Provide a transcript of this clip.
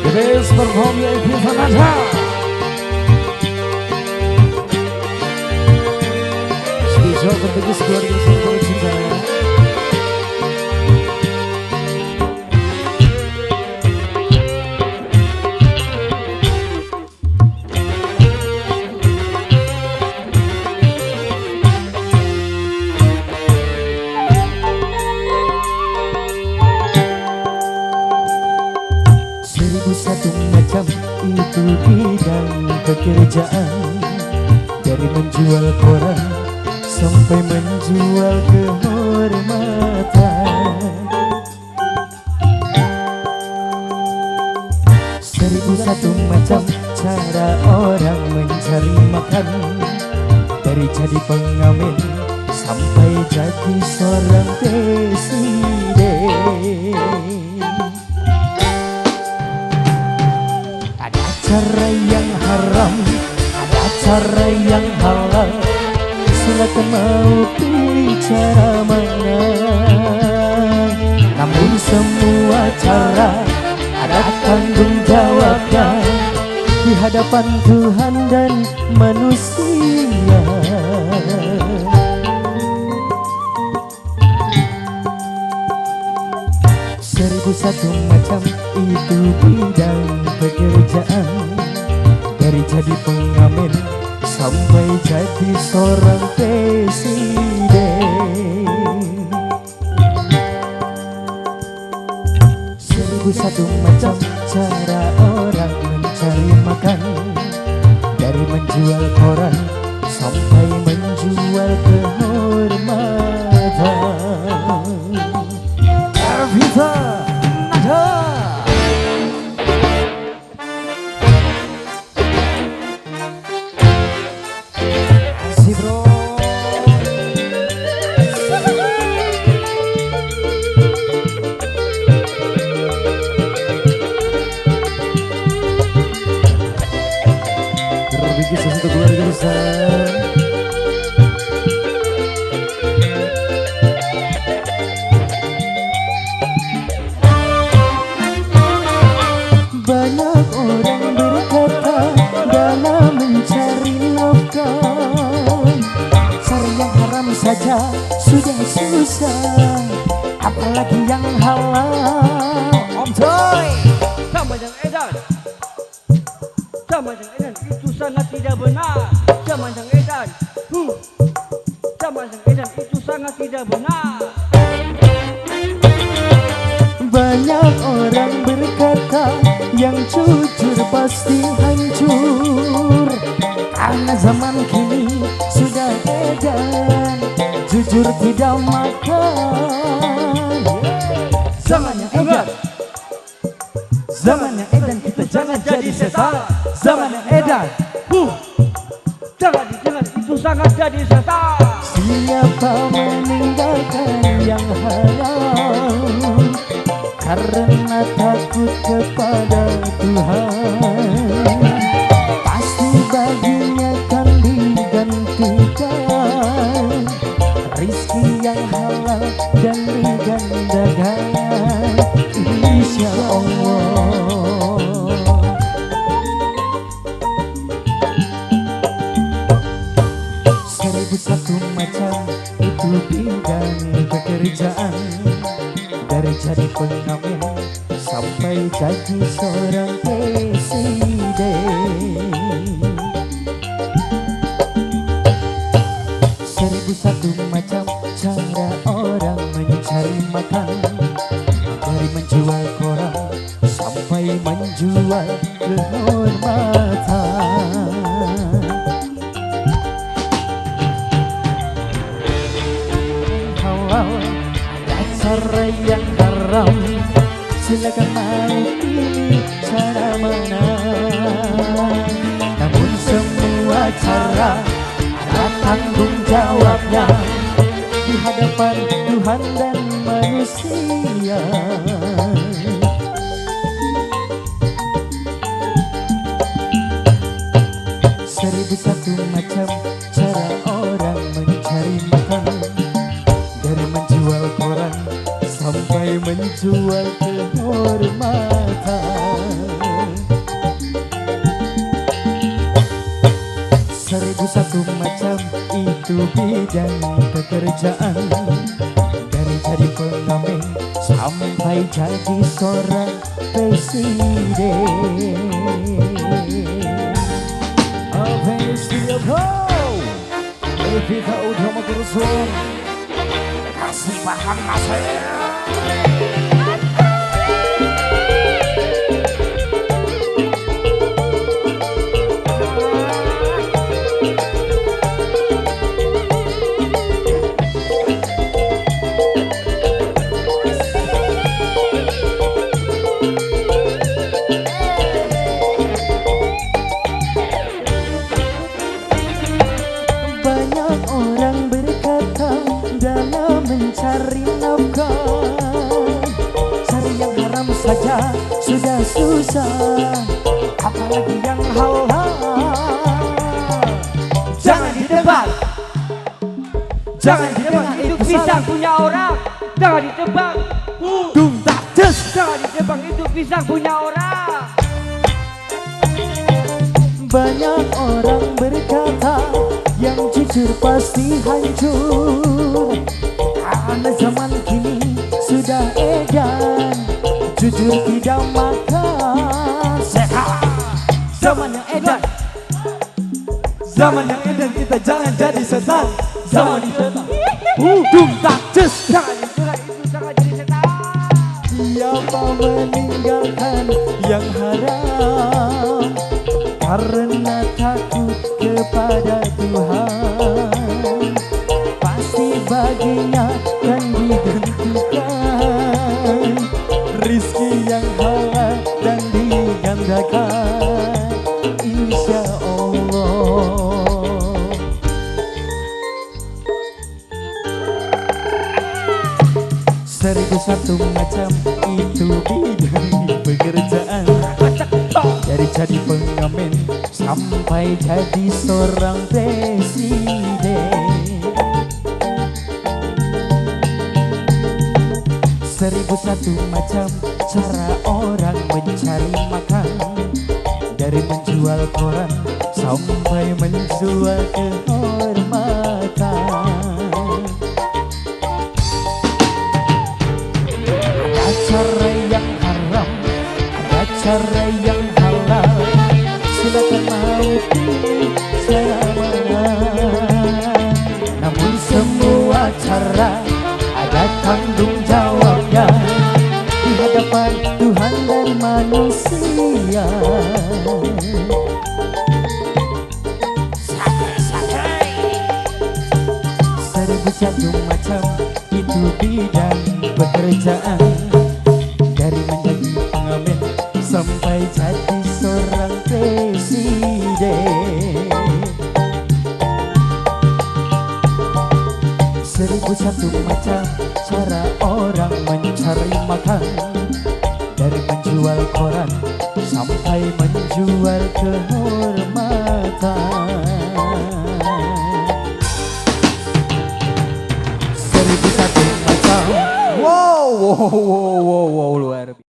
Grace perform VIP Sanada. Spesial untuk keluarga semua cinta. Satu macam itu bidang pekerjaan, dari menjual koran sampai menjual kehormatan. 1001 macam cara orang mencari makan, dari jadi pengamen sampai jadi seorang presiden. Cara yang haram, ada cara yang halal. Silakan mau pilih cara mana. Namun semua cara ada tanggung jawabnya di hadapan Tuhan dan manusia. Satu macam itu bidang pekerjaan, dari jadi pengamen sampai jadi seorang presiden. 1001 macam cara orang mencari makan, dari menjual koran sampai menjual kehormatan. Evita si bro. Berbagi sesuatu keluarga besar. Banyak orang berkata dalam mencari nafkah, cari yang haram saja sudah susah, apalagi yang halal. Om Joy, Sama yang edan, sama yang edan itu sangat tidak benar. Sama yang edan, sama yang edan itu sangat tidak benar. Banyak orang berkata yang jujur pasti hancur, karena zaman kini sudah edan, jujur tidak makan. Zamannya edan, zamannya edan, kita jangan jadi setan. Zamannya edan, Jangan itu sangat jadi setan. siapa meninggalkan yang haram karena takut kepada Tuhan, pasti baginya kan digantikan rizki yang halal dan digandakan, insya Allah. 1001 macam itu bidang pekerjaan, dari jadi pengamen sampai jadi seorang presiden. 1001 macam cara orang mencari makan, dari menjual koran sampai menjual kehormatan. Ada cara yang haram, silakan mau pilih cara mana. Namun semua cara ada tanggung jawabnya di hadapan Tuhan dan manusia. 1001 macam cara orang mencari makan, dari menjual koran sampai menjual kehormatan. Seribu satu macam itu bidang pekerjaan. Dari jadi pengamen sampai jadi seorang presiden. Apa yang setiap kau Evita Udama Kursuan kasih makan masanya. Banyak orang berkata dalam mencari nafkah, cari yang haram saja sudah susah, apalagi yang halal. Jangan ditebak, jangan ditebak, Itu pisang punya orang. Jangan ditebak. Dung tak des. Jangan ditebak, itu pisang punya orang. Banyak orang berkata yang jujur pasti hancur, karena zaman kini sudah edan jujur tidak makan sehat. Zaman yang edan, zaman yang edan, kita jangan jadi setan. Zaman yang setan, dung tak des. Jangan ditebak, itu jangan jadi setan. Siapa meninggalkan yang haram karena takut kepada Tuhan, pasti baginya kan ditentukan rizki yang halal dan digandakan, insya Allah. Seribu satu macam itu bidang pekerjaan. Dari jadi pengamen sampai jadi seorang presiden. Seribu satu macam cara orang mencari makan, dari menjual koran sampai menjual kehormatan. Ada cara yang haram, ada cara yang halal, silakan mau pilih cara mana. Namun semua cara ada tanggung jawabnya di hadapan Tuhan dan manusia. Seribu satu macam itu bidang pekerjaan, dari menjadi pengamen sampai jadi seorang presiden. Seribu satu macam cara orang mencari makan, dari menjual koran sampai menjual kehormatan. Seribu satu macam. Wow, luar biasa.